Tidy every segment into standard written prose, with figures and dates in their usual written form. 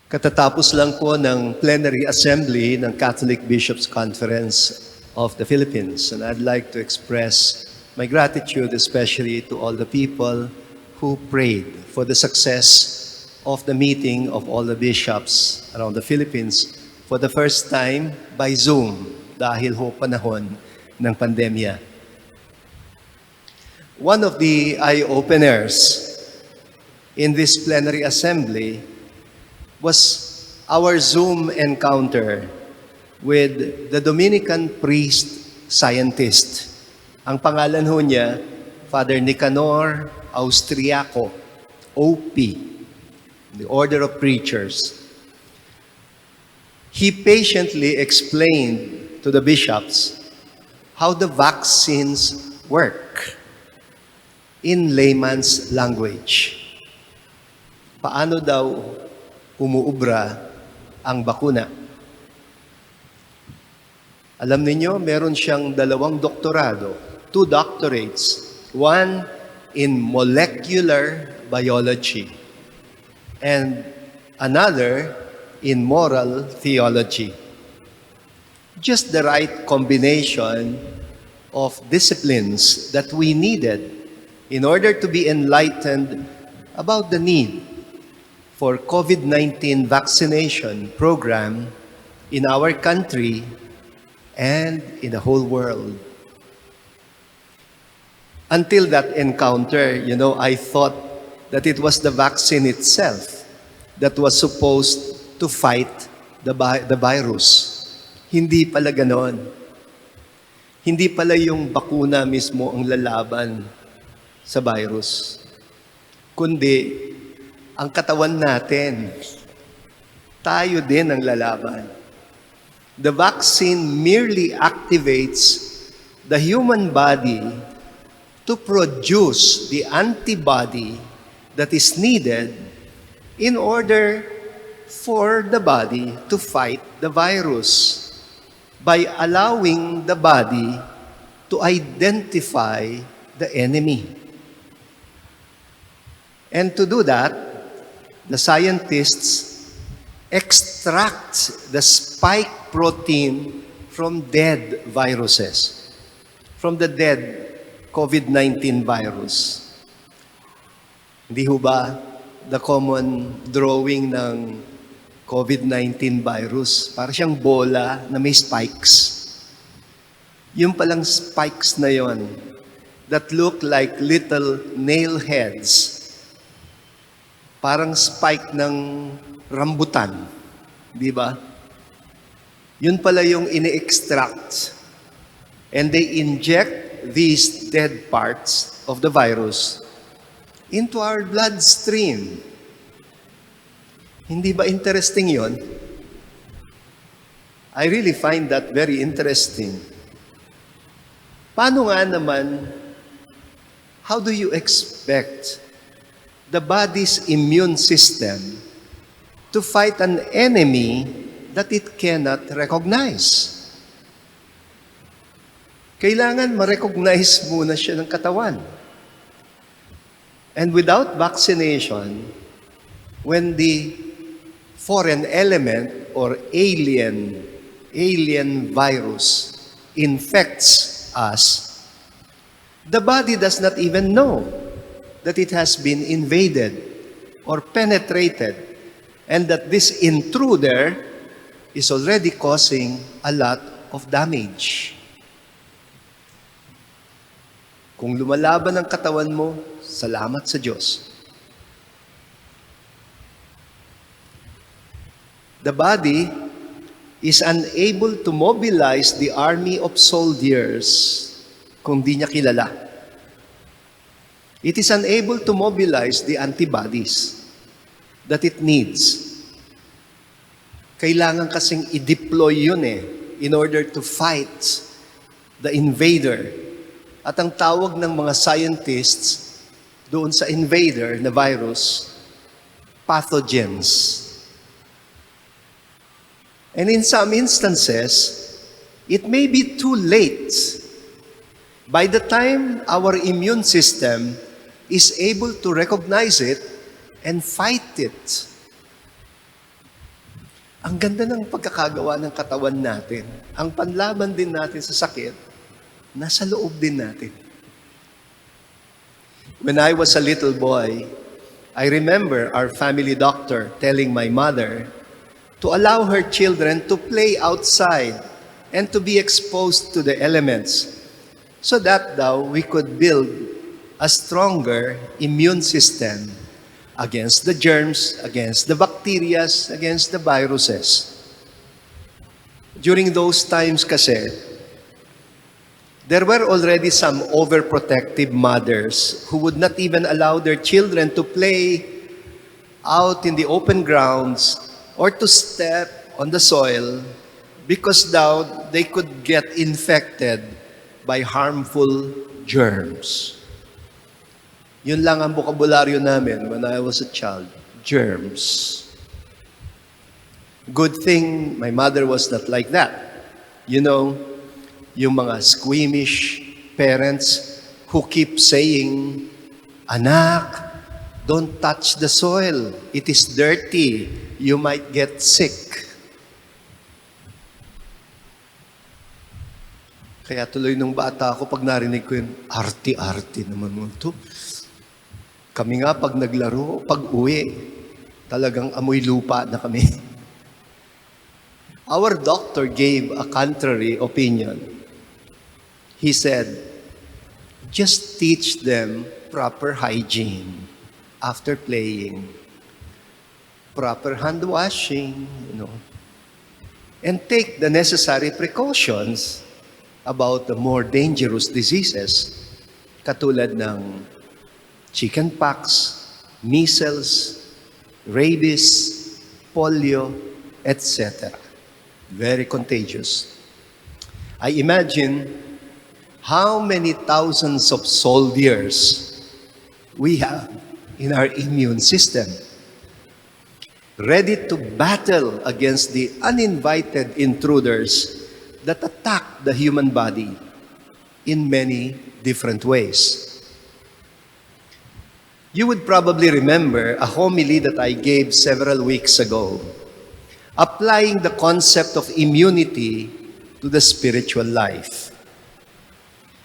Katatapos lang po ng Plenary Assembly ng Catholic Bishops' Conference of the Philippines. And I'd like to express my gratitude especially to all the people who prayed for the success of the meeting of all the bishops around the Philippines for the first time by Zoom dahil ho panahon ng pandemya. One of the eye-openers in this plenary assembly was our Zoom encounter with the Dominican Scientist. Ang pangalan ho niya, Father Nicanor Austriaco, OP, the Order of Preachers. He patiently explained to the bishops how the vaccines work in layman's language. Paano daw umuubra ang bakuna? Alam ninyo, meron siyang 2 doktorado, 2 doctorates, one in molecular biology and another in moral theology. Just the right combination of disciplines that we needed in order to be enlightened about the need for COVID-19 vaccination program in our country and in the whole world. Until that encounter, I thought that it was the vaccine itself that was supposed to fight the virus. Hindi pala ganon. Hindi pala yung bakuna mismo ang lalaban sa virus, kundi ang katawan natin, tayo din ang lalaban. The vaccine merely activates the human body to produce the antibody that is needed in order for the body to fight the virus by allowing the body to identify the enemy. And to do that, the scientists extract the spike protein from dead viruses, from the dead COVID-19 virus. Hindi ho ba the common drawing ng COVID-19 virus? Para siyang bola na may spikes. Yung palang spikes na yon that look like little nail heads. Parang spike ng rambutan, di ba? Yun pala yung ini-extract. And they inject these dead parts of the virus into our bloodstream. Hindi ba interesting yon? I really find that very interesting. Paano nga naman, how do you expect the body's immune system to fight an enemy that it cannot recognize? Kailangan ma-recognize muna siya ng katawan. And without vaccination, when the foreign element or alien virus infects us, the body does not even know that it has been invaded or penetrated, and that this intruder is already causing a lot of damage. Kung lumalaban ang katawan mo, salamat sa Diyos. The body is unable to mobilize the army of soldiers kung di niya kilala. It is unable to mobilize the antibodies that it needs. Kailangan kasing i-deploy yun in order to fight the invader. At ang tawag ng mga scientists doon sa invader na virus, pathogens. And in some instances, it may be too late. By the time our immune system is able to recognize it and fight it. Ang ganda ng pagkakagawa ng katawan natin. Ang panlaban din natin sa sakit, nasa loob din natin. When I was a little boy, I remember our family doctor telling my mother to allow her children to play outside and to be exposed to the elements so that daw we could build a stronger immune system against the germs, against the bacteria, against the viruses. During those times kasi, there were already some overprotective mothers who would not even allow their children to play out in the open grounds or to step on the soil because daw they could get infected by harmful germs. Yun lang ang bokabularyo namin when I was a child. Germs. Good thing my mother was not like that. You know, yung mga squeamish parents who keep saying, "Anak, don't touch the soil. It is dirty. You might get sick." Kaya tuloy nung bata ako, pag narinig ko yun, arti-arti naman mo ito. Kami nga pag naglaro, pag uwi, talagang amoy lupa na kami. Our doctor gave a contrary opinion. He said, just teach them proper hygiene after playing, proper hand washing, and take the necessary precautions about the more dangerous diseases katulad ng chickenpox, measles, rabies, polio, etc. Very contagious. I imagine how many thousands of soldiers we have in our immune system, ready to battle against the uninvited intruders that attack the human body in many different ways. You would probably remember a homily that I gave several weeks ago, applying the concept of immunity to the spiritual life.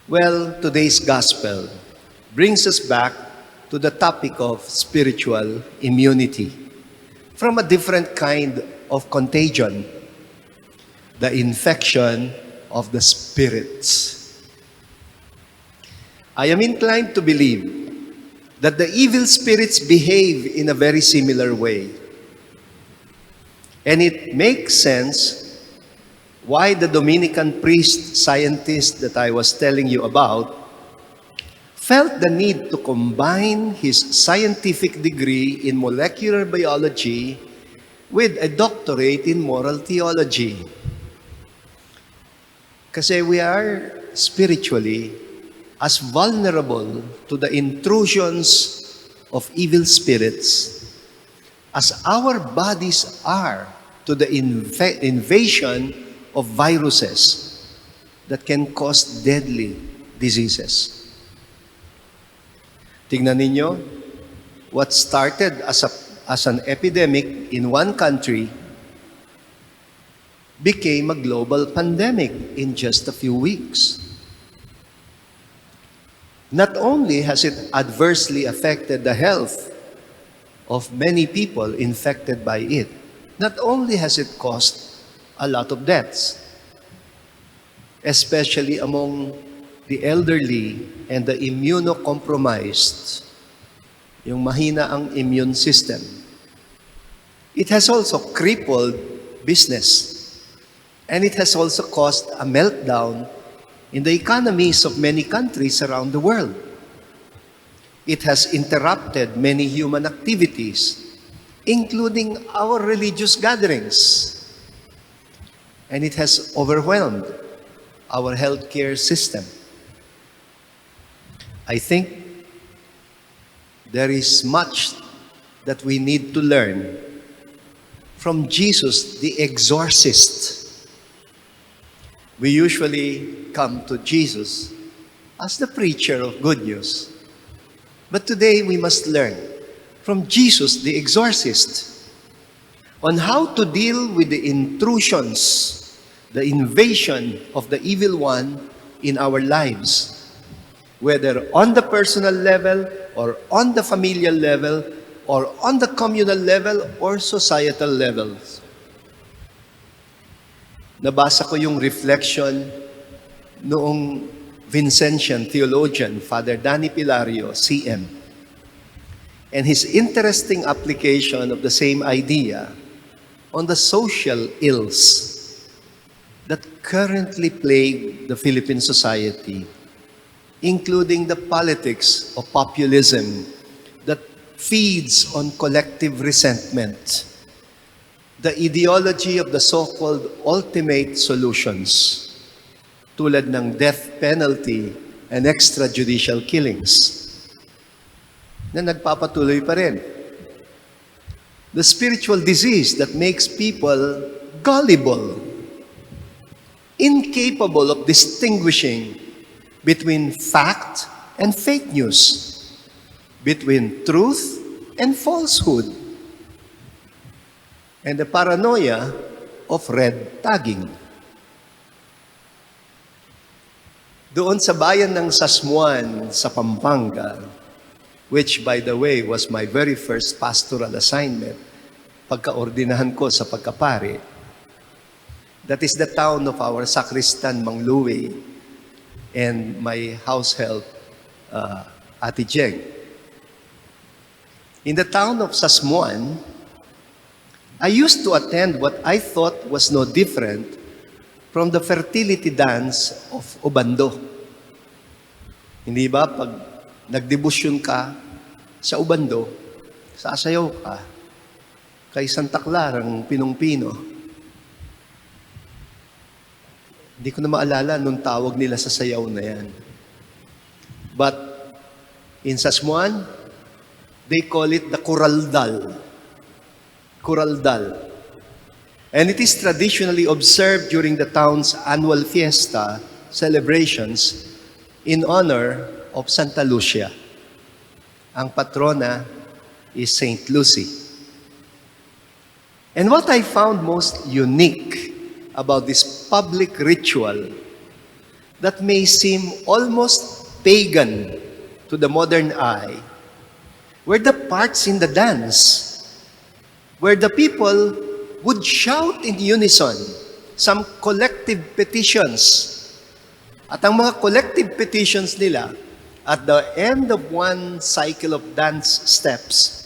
Well, today's gospel brings us back to the topic of spiritual immunity from a different kind of contagion, the infection of the spirits. I am inclined to believe that the evil spirits behave in a very similar way. And it makes sense why the Dominican scientist that I was telling you about felt the need to combine his scientific degree in molecular biology with a doctorate in moral theology. Kasi we are spiritually as vulnerable to the intrusions of evil spirits as our bodies are to the invasion of viruses that can cause deadly diseases. Tingnan ninyo, what started as an epidemic in one country became a global pandemic in just a few weeks. Not only has it adversely affected the health of many people infected by it, not only has it caused a lot of deaths, especially among the elderly and the immunocompromised, yung mahina ang immune system. It has also crippled business, and it has also caused a meltdown in the economies of many countries around the world. It has interrupted many human activities, including our religious gatherings. And it has overwhelmed our healthcare system. I think there is much that we need to learn from Jesus, the Exorcist. We usually come to Jesus as the preacher of good news. But today we must learn from Jesus, the Exorcist. on how to deal with the intrusions, the invasion of the evil one in our lives, whether on the personal level or on the familial level or on the communal level or societal levels. Nabasa ko yung reflection noong Vincentian theologian, Father Danny Pilario, CM, and his interesting application of the same idea on the social ills that currently plague the Philippine society, including the politics of populism that feeds on collective resentment, the ideology of the so-called ultimate solutions, tulad ng death penalty and extrajudicial killings, na nagpapatuloy pa rin. The spiritual disease that makes people gullible, incapable of distinguishing between fact and fake news, between truth and falsehood, and the paranoia of red tagging. Doon sa bayan ng Sasmuan sa Pampanga, which by the way was my very first pastoral assignment pagkaordinahan ko sa pagkapari, that is the town of our sacristan, Mang Louie, and my house help, Ate Jeng. In the town of Sasmuan, I used to attend what I thought was no different from the fertility dance of Obando. Hindi ba, pag nagdebosyon ka sa Obando, sasayaw ka kay Santa Clara ng Pinong-Pino. Hindi ko na maalala nung tawag nila sa sayaw na yan. But in Sasmuan, they call it the Kuraldal. Kuraldal. And it is traditionally observed during the town's annual fiesta celebrations in honor of Santa Lucia. Ang patrona is Saint Lucy. And what I found most unique about this public ritual that may seem almost pagan to the modern eye were the parts in the dance where the people would shout in unison some collective petitions. At ang mga collective petitions nila, at the end of one cycle of dance steps,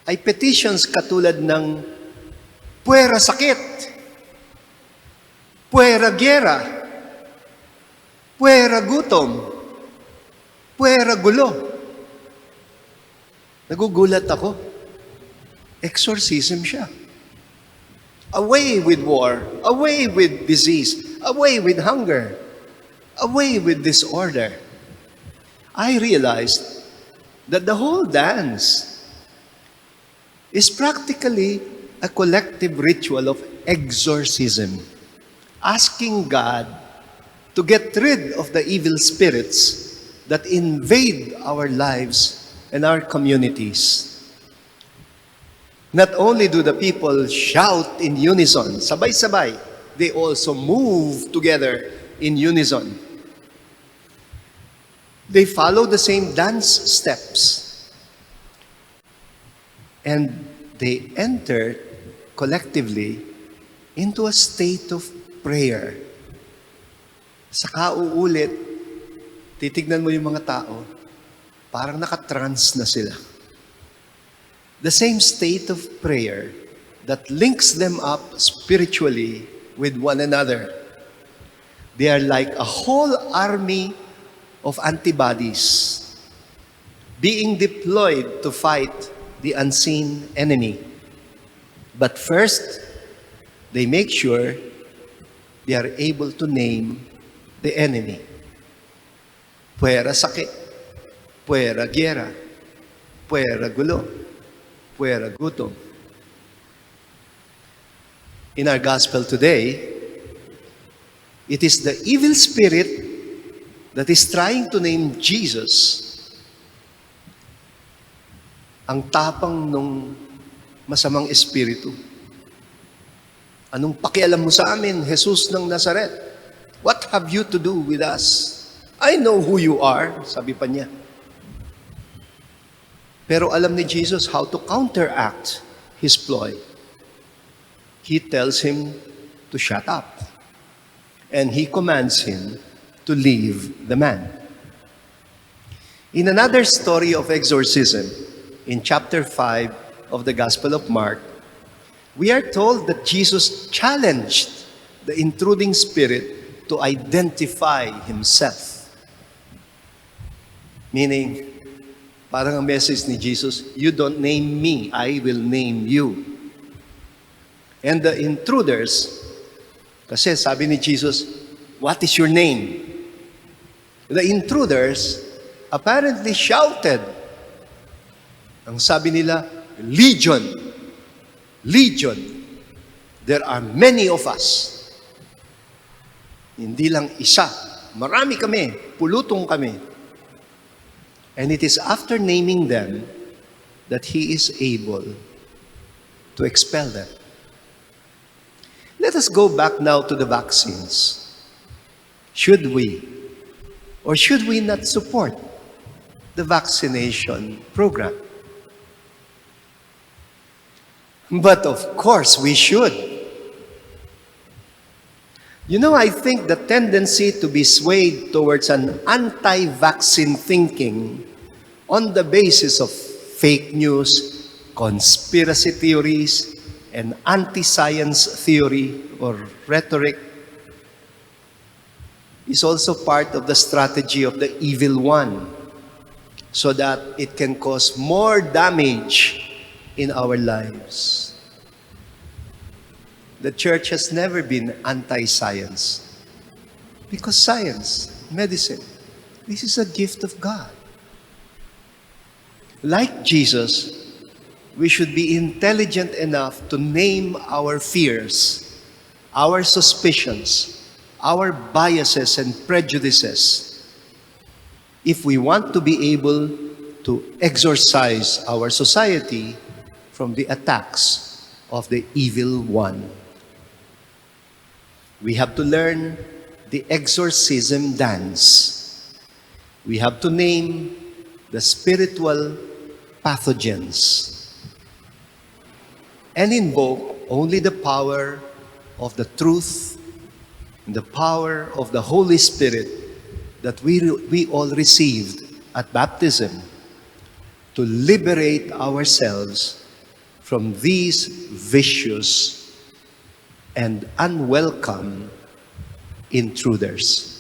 ay petitions katulad ng puwera sakit, puwera gera, puwera gutom, puwera gulo. Nagugulat ako. Exorcism siya. Away with war, away with disease, away with hunger, away with disorder. I realized that the whole dance is practically a collective ritual of exorcism, asking God to get rid of the evil spirits that invade our lives and our communities. Not only do the people shout in unison, sabay-sabay, they also move together in unison. They follow the same dance steps. And they enter collectively into a state of prayer. Sa kauulit, titignan mo yung mga tao, parang nakatrance na sila. The same state of prayer that links them up spiritually with one another. They are like a whole army of antibodies being deployed to fight the unseen enemy. But first, they make sure they are able to name the enemy. Puwera sakit, puwera gera, puwera gulo, puwera gutom. In our gospel today, it is the evil spirit that is trying to name Jesus. Ang tapang nung masamang espiritu. Anong pakialam mo sa amin, Jesus ng Nazaret? What have you to do with us? I know who you are, sabi pa niya. Pero alam ni Jesus how to counteract his ploy. He tells him to shut up. And he commands him to leave the man. In another story of exorcism, in chapter 5 of the Gospel of Mark, we are told that Jesus challenged the intruding spirit to identify himself. Meaning, parang ang message ni Jesus, you don't name me, I will name you. And the intruders, kasi sabi ni Jesus, what is your name? The intruders apparently shouted. Ang sabi nila, Legion. Legion. There are many of us. Hindi lang isa. Marami kami. Pulutong kami. And it is after naming them that he is able to expel them. Let us go back now to the vaccines. Should we or should we not support the vaccination program? But of course we should. You know, I think the tendency to be swayed towards an anti-vaccine thinking on the basis of fake news, conspiracy theories, and anti-science theory or rhetoric is also part of the strategy of the evil one, so that it can cause more damage in our lives. The church has never been anti-science, because science, medicine, this is a gift of God. Like Jesus, we should be intelligent enough to name our fears, our suspicions, our biases and prejudices, if we want to be able to exorcise our society from the attacks of the evil one. We have to learn the exorcism dance. We have to name the spiritual pathogens and invoke only the power of the truth and the power of the Holy Spirit that we all received at baptism to liberate ourselves from these vicious and unwelcome intruders.